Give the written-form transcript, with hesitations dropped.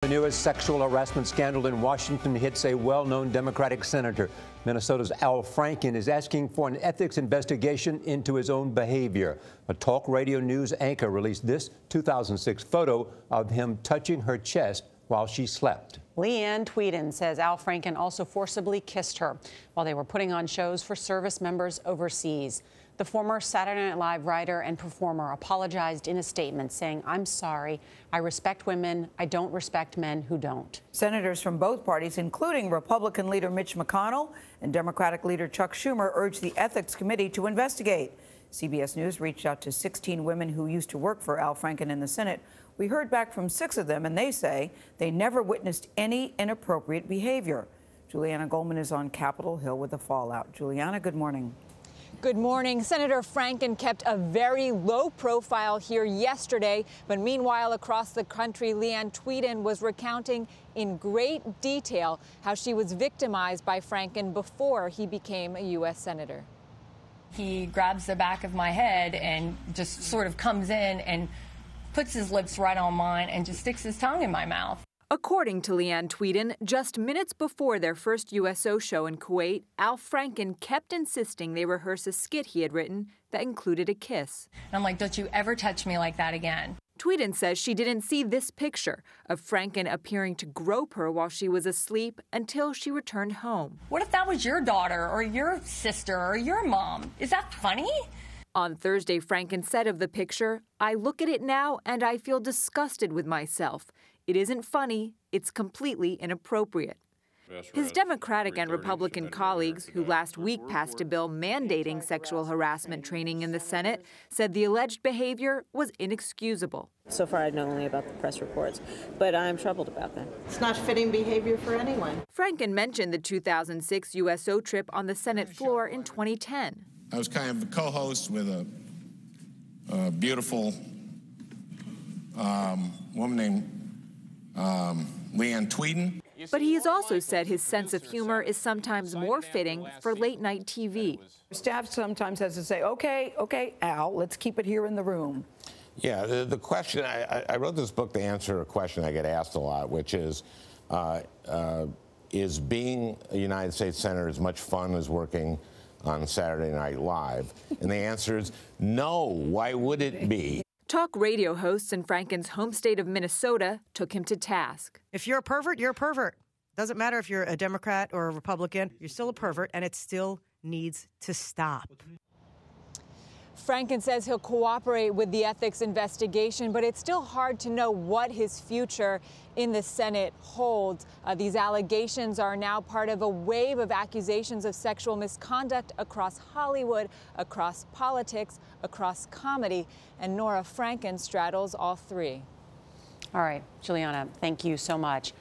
The newest sexual harassment scandal in Washington hits a well-known Democratic senator. Minnesota's Al Franken is asking for an ethics investigation into his own behavior. A talk radio news anchor released this 2006 photo of him touching her chest while she slept. Leeann Tweeden says Al Franken also forcibly kissed her while they were putting on shows for service members overseas. The former Saturday Night Live writer and performer apologized in a statement saying, "I'm sorry. I respect women. I don't respect men who don't." Senators from both parties, including Republican leader Mitch McConnell and Democratic leader Chuck Schumer, urged the Ethics Committee to investigate. CBS News reached out to 16 women who used to work for Al Franken in the Senate. We heard back from 6 of them, and they say they never witnessed any inappropriate behavior. Julianna Goldman is on Capitol Hill with the fallout. Julianna, good morning. Good morning. Senator Franken kept a very low profile here yesterday, but meanwhile across the country, Leeann Tweeden was recounting in great detail how she was victimized by Franken before he became a U.S. Senator. He grabs the back of my head and just sort of comes in and puts his lips right on mine and just sticks his tongue in my mouth. According to Leeann Tweeden, just minutes before their first USO show in Kuwait, Al Franken kept insisting they rehearse a skit he had written that included a kiss. And I'm like, don't you ever touch me like that again. Tweeden says she didn't see this picture of Franken appearing to grope her while she was asleep until she returned home. What if that was your daughter or your sister or your mom? Is that funny? On Thursday, Franken said of the picture, "I look at it now and I feel disgusted with myself. It isn't funny, it's completely inappropriate." His Democratic and Republican colleagues, who last week passed a bill mandating sexual harassment training in the Senate, said the alleged behavior was inexcusable. So far, I know only about the press reports, but I'm troubled about that. It's not fitting behavior for anyone. Franken mentioned the 2006 USO trip on the Senate floor in 2010. I was kind of the co-host with a beautiful woman named Leeann Tweeden. But he has also said his sense of humor is sometimes more fitting for late-night TV. Staff sometimes has to say, okay, Al, let's keep it here in the room. Yeah, the question, I wrote this book to answer a question I get asked a lot, which is being a United States Senator as much fun as working on Saturday Night Live? And the answer is no. Why would it be? Talk radio hosts in Franken's home state of Minnesota took him to task. If you're a pervert, you're a pervert. Doesn't matter if you're a Democrat or a Republican, you're still a pervert, and it still needs to stop. Franken says he'll cooperate with the ethics investigation, but it's still hard to know what his future in the Senate holds. These allegations are now part of a wave of accusations of sexual misconduct across Hollywood, across politics, across comedy, and Norah Franken straddles all three. All right, Julianna, thank you so much.